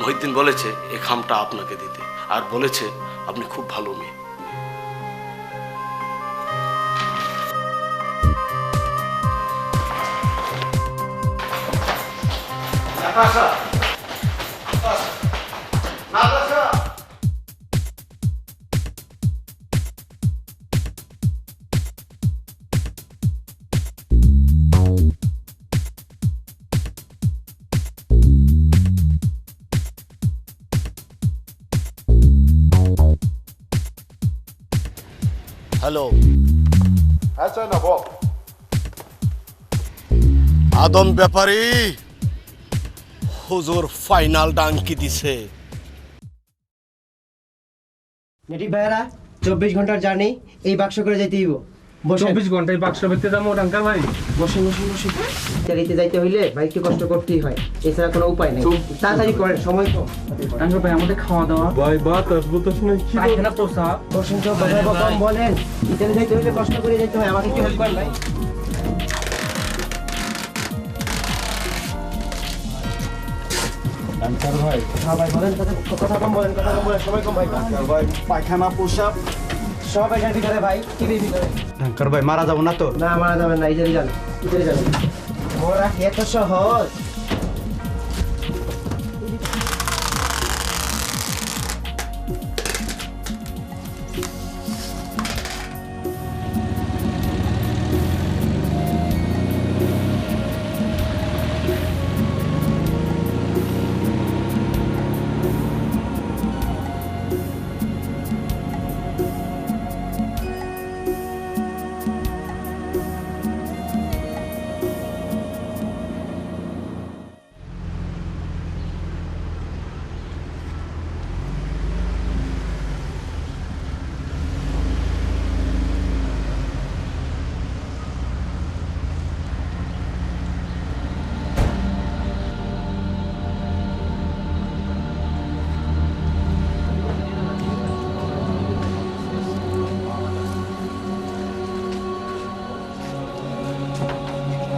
মহিউদ্দিন বলেছে এই খামটা আপনাকে দিতে, আর বলেছে আপনি খুব ভালো মেয়ে। হ্যালো, আচ্ছা না বল। আদম ব্যাপারী, হুজুর ফাইনাল ডাঙ্কি দিছে। নেটিভ ভাইরা 24 ঘন্টার জার্নি, এই বাক্স করে যাইতে হইব। 24 ঘন্টায় বাক্স ভেতরে যাবো ডাঙ্কার ভাই। বসে বসে বসে চালিতে যাইতে হইলে বাইককে কষ্ট করতেই হয়, এছাড়া কোনো উপায় নেই। তাড়াতাড়ি করেন, সময় কম। ডাঙ্কার ভাই আমাদের খাওয়া দাওয়া ভাই বাতাস বুতাস নাই কি পায়খানা পোষা। বসেন তো, বাবা কম বলেন। ইতালি যাইতে হইলে কষ্ট করে যাইতে হয়, আমাকে একটু হেল্প করেন ভাই। ডাক্তার ভাই? হ্যাঁ ভাই বলেন, কথা কম বলেন, কথা কম বলেন, সময় কম ভাই। ডাক্তার ভাই পায়খানা পোশাক সব এটার ভিতরে ভাই, টিভির ভিতরে। ডাক্তার ভাই মারা যাবো না তো? না মারা যাবেন না, ইতালি যান, ইতালি যাবেন। মোরা কি এত সহজ?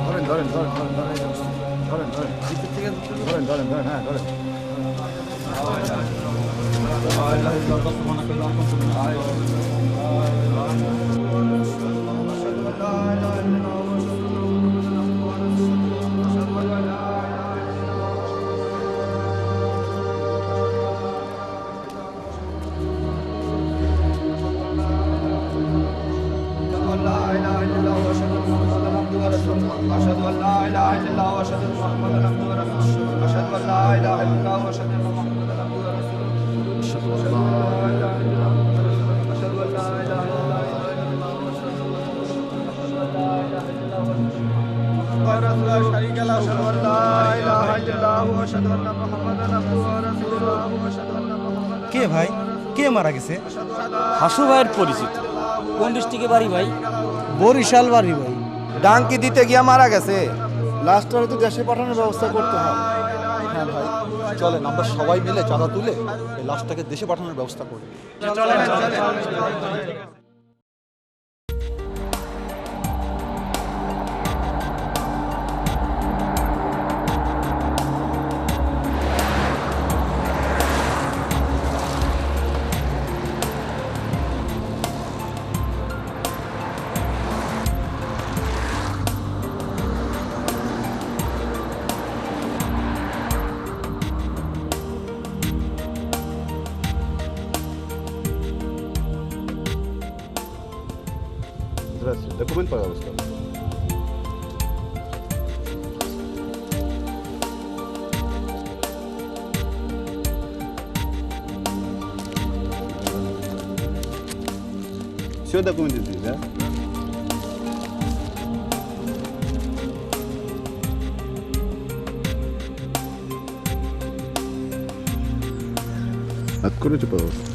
ধরেন ধরেন ধরেন ধরেন ধরেন ধরেন ভিতর থেকে ধরেন ধরেন ধরেন হ্যাঁ ধরেন। أشهد أن لا إله إلا الله وأشهد أن محمدا عبده ورسوله أشهد أن لا إله إلا الله وأشهد أن محمدا عبده ورسوله أشهد أن لا إله إلا الله أشهد أن لا إله إلا الله أشهد أن لا شريك له أشهد أن لا إله إلا الله وأشهد أن محمدا عبده ورسوله أشهد أن محمدا কে ভাই, কে মারা গেছে? হাসু ভাইয়ের পরিচিত। কোন ডিস্ট্রিক্টে বাড়ি ভাই? বরিশাল বাড়ি ভাই। ডাঙ্কি দিতে গিয়া মারা গেছে, লাস্টটা হয়তো দেশে পাঠানোর ব্যবস্থা করতে হয়। হ্যাঁ ভাই, চলেন আমরা সবাই মিলে চাঁদা তুলে এই লাশটাকে দেশে পাঠানোর ব্যবস্থা করি। Здравствуйте. Документ, пожалуйста. Все документы здесь, да? Откройте, пожалуйста.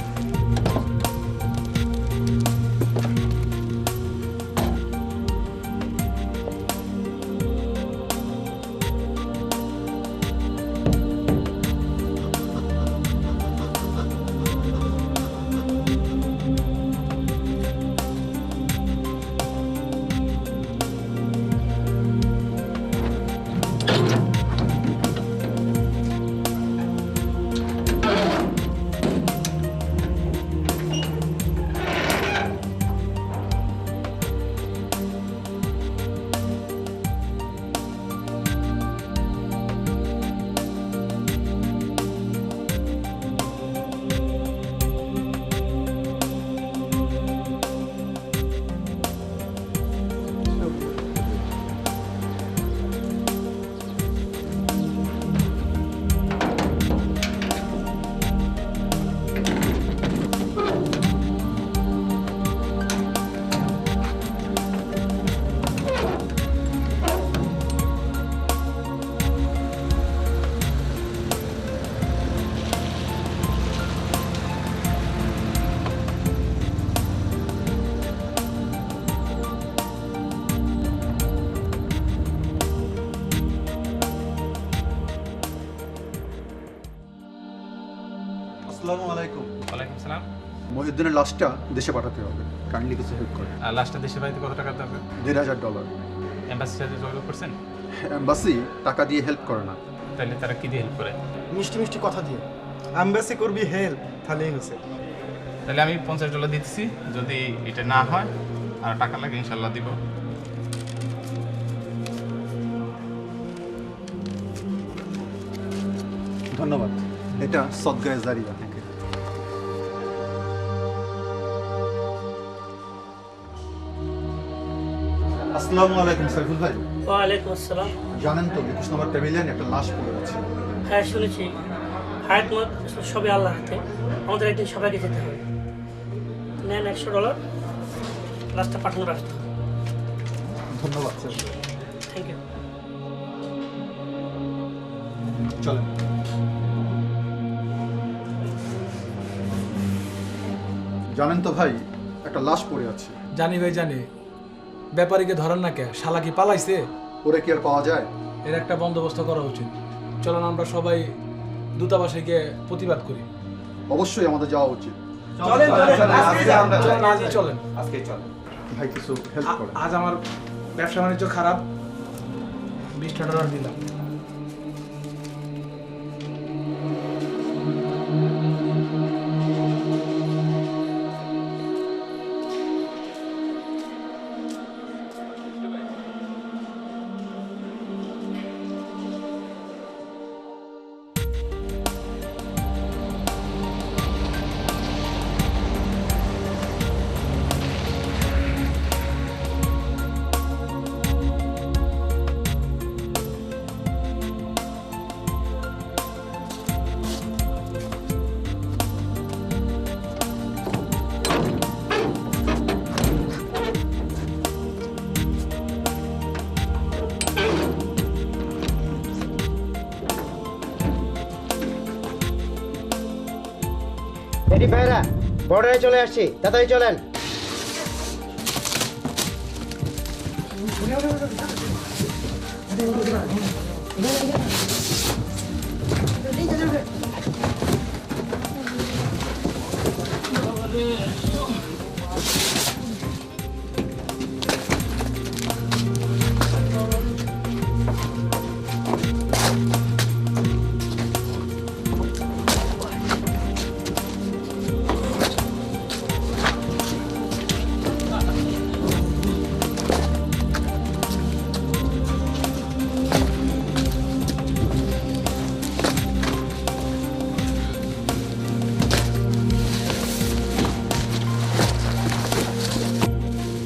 আসসালামু আলাইকুম। ওয়ালাইকুম সালাম। মহিউদ্দিনের লাশটা দেশে পাঠাতে হবে, কাইন্ডলি কিছু হেল্প করে। আর লাস্টটা দেশে বাড়িতে কত টাকা দরকার? $1,500। এম্বাসির সাথে যোগাযোগ করছেন? এম্বাসি টাকা দিয়ে হেল্প করে না। তাহলে তারা কি দিয়ে হেল্প করে? মিষ্টি মিষ্টি কথা দিয়ে অ্যাম্বাসি করবি হেল্প, তাহলেই হয়েছে। তাহলে আমি $50 দিচ্ছি, যদি এটা না হয় আর টাকা লাগে ইনশাল্লাহ দিব। ধন্যবাদ। এটা সদগায়ে জারিয়া থেকে। আসসালামু আলাইকুম সাইফুল ভাই। ওয়ালাইকুম আসসালাম। জানেন তো 21 নম্বর প্যাভিলিয়নে একটা লাশ পড়ে আছে। হ্যাঁ শুনেছি, হায়াত মত সবই আল্লাহ হাতে, আমাদের একদিন সবাইকে যেতে হবে। নেন $100, লাস্টটা পাঠানোর ব্যবস্থা। ধন্যবাদ স্যার। Thank you. চলেন। জানেন তো ভাই, একটা লাশ পড়ে আছে। জানি ভাই জানি। ব্যাপারীকে ধরেন না কে? শালা কি পালাইছে? ওরে কি আর পাওয়া যায়? এর একটা বন্দোবস্ত করা উচিত। চলেন আমরা সবাই দূতাবাসে গিয়ে প্রতিবাদ করি। অবশ্যই আমাদের যাওয়া উচিত। চলেন আজই চলেন। ভাই কিছু হেল্প করেন। আজ আমার ব্যবসা বাণিজ্য খারাপ, $20 দিলাম। এটি ভাইরা বর্ডারে চলে আসছি, তাড়াতাড়ি চলেন।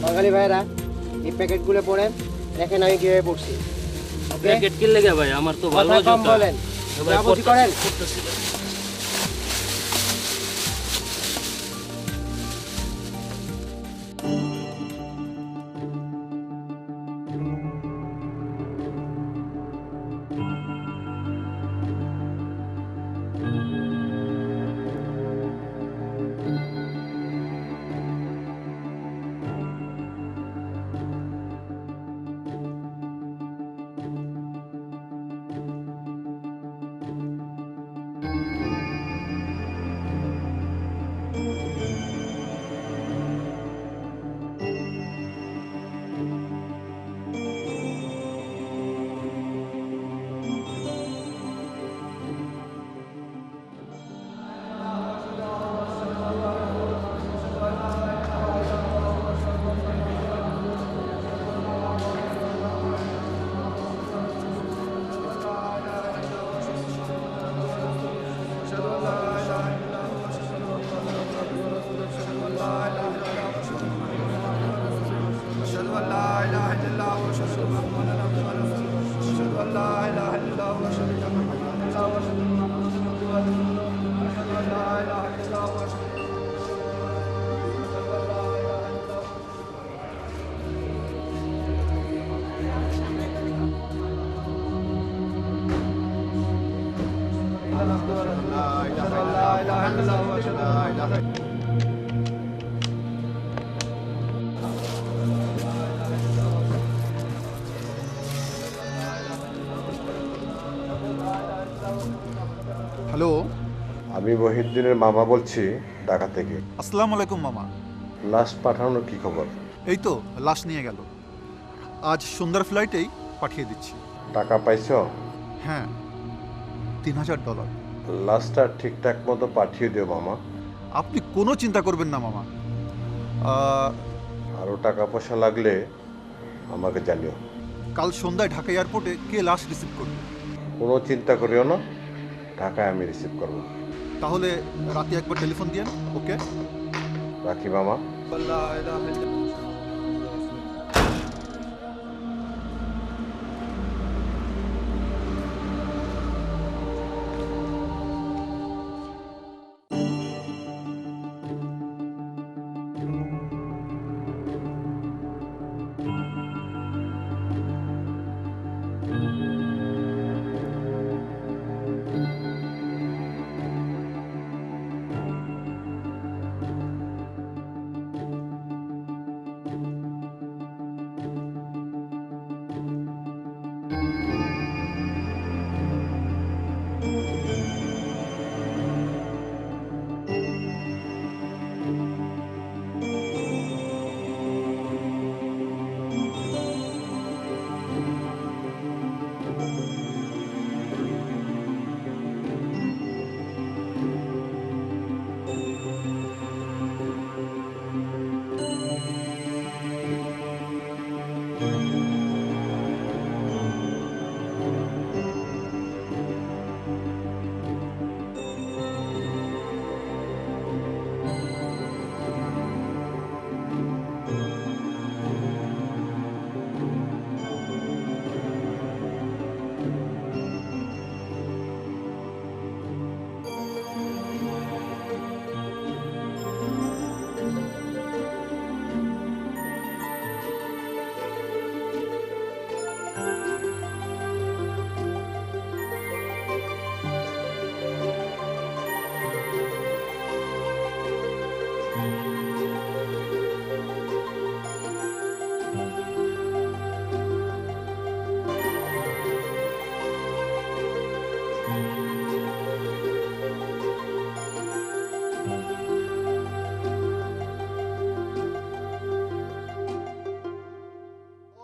বাঙালি ভাইরা এই প্যাকেটগুলো পড়েন, দেখেন আমি কিভাবে পড়ছি। প্যাকেট কিনলে গে ভাই, আমার তো ভালো কথা কম বলেন, বুঝি করেন। হ্যালো। আমি মহিউদ্দিনের মামা বলছি, ঢাকা থেকে। আসসালামু আলাইকুম মামা। লাশ পাঠানোর কি খবর? এই তো লাশ নিয়ে গেল, আজ সন্ধ্যার ফ্লাইটেই পাঠিয়ে দিচ্ছি। টাকা পাইছো? হ্যাঁ, $3000। লাশটা ঠিকঠাক মতো পাঠিয়ে দিও মামা। আপনি কোনো চিন্তা করবেন না মামা। আরও টাকা পয়সা লাগলে আমাকে জানিও। কাল সন্ধ্যায় ঢাকা এয়ারপোর্টে কে লাশ রিসিভ করবে? কোনো চিন্তা করিও না, ঢাকায় আমি রিসিভ করব। তাহলে রাতে একবার টেলিফোন দিয়েন। ওকে, রাখি মামা।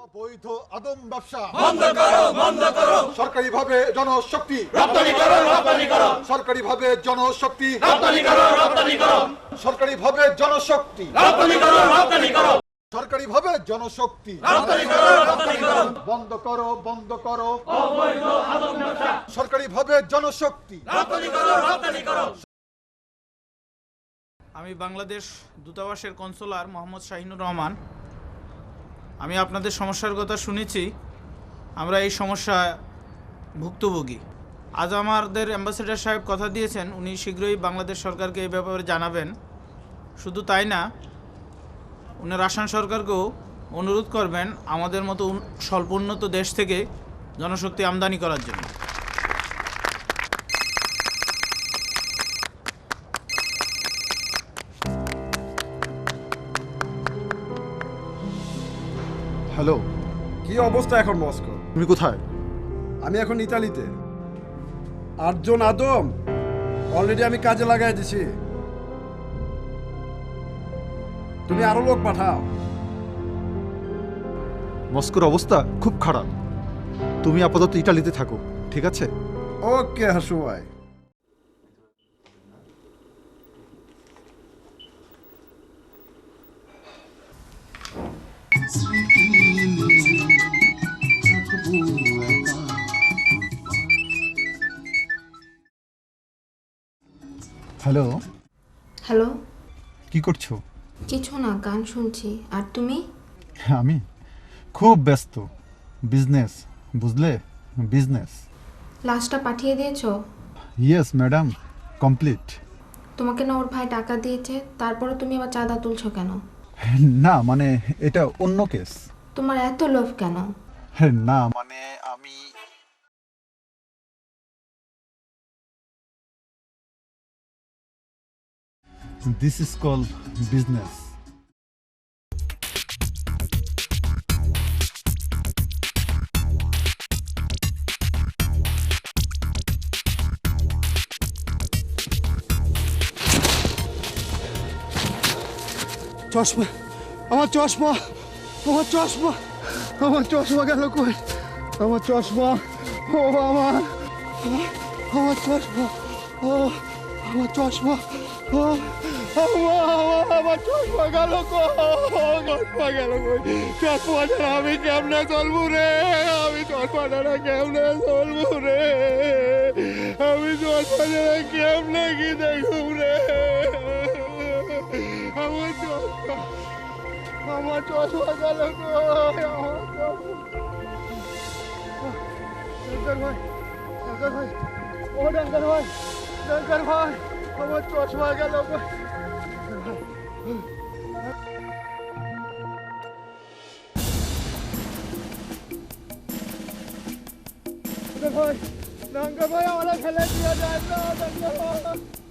অবৈধ আদম ব্যবসা বন্ধ করো, বন্ধ করো। সরকারিভাবে জনশক্তি রপ্তানি করো, রপ্তানি করো। সরকারিভাবে জনশক্তি রপ্তানি করো, রপ্তানি করো। সরকারিভাবে জনশক্তি রপ্তানি করো, রপ্তানি করো। সরকারিভাবে জনশক্তি রপ্তানি করো, রপ্তানি করো। বন্ধ করো, বন্ধ করো অবৈধ আদম ব্যবসা। সরকারিভাবে জনশক্তি রপ্তানি করো, রপ্তানি করো। আমি বাংলাদেশ দূতাবাসের কনসুলার মোহাম্মদ শাহিনুর রহমান। আমি আপনাদের সমস্যার কথা শুনেছি, আমরা এই সমস্যা ভুক্তভোগী। আজ আমাদের অ্যাম্বাসেডর সাহেব কথা দিয়েছেন উনি শীঘ্রই বাংলাদেশ সরকারকে এই ব্যাপারে জানাবেন। শুধু তাই না, উনি রাশিয়ান সরকারকেও অনুরোধ করবেন আমাদের মতো স্বল্পোন্নত দেশ থেকে জনশক্তি আমদানি করার জন্য। হ্যালো, কি অবস্থা এখন মস্কো? তুমি কোথায়? আমি এখন ইতালিতে। 8 জন আদম অলরেডি আমি কাজে লাগাই দিছি। তুমি আরো লোক পাঠাও। মস্কোর অবস্থা খুব খারাপ, তুমি আপাতত ইটালিতে থাকো, ঠিক আছে? ওকে হাসু ভাই। Hello, hello. কি করছো? কিছু না, গান শুনছি। আর তুমি? আমি খুব ব্যস্ত, বিজনেস, বুঝলে, বিজনেস। লাস্টটা পাঠিয়ে দিয়েছো? Yes madam, complete. তোমাকে না ওর ভাই টাকা দিয়েছে, তারপরে তুমি আবার চাঁদা তুলছো কেন? না মানে এটা অন্য কেস। তোমার এত লোভ কেন? না মানে আমি This is called business. চশমা আমার চশমা আমার চশমা আমার চশমা গেল কই আমার চশমা ও আমার আমার চশমা ও আমার চশমা ও আমার চশমা গেল কই চশমা গেল কই চশমা ছাড়া আমি কেমনে চলবো রে আমি চশমা ছাড়া কেমনে চলবো রে আমি চশমা ছাড়া কেমনে কি দেখব রে আমার চশমা গেল কই আমার চশমা ডাক্তার ভাই ও ডাক্তার ভাই আমার চশমা গেল কই ডাক্তার ভাই আমার ফেলে দিয়ে যায় না ডাক্তার ভাই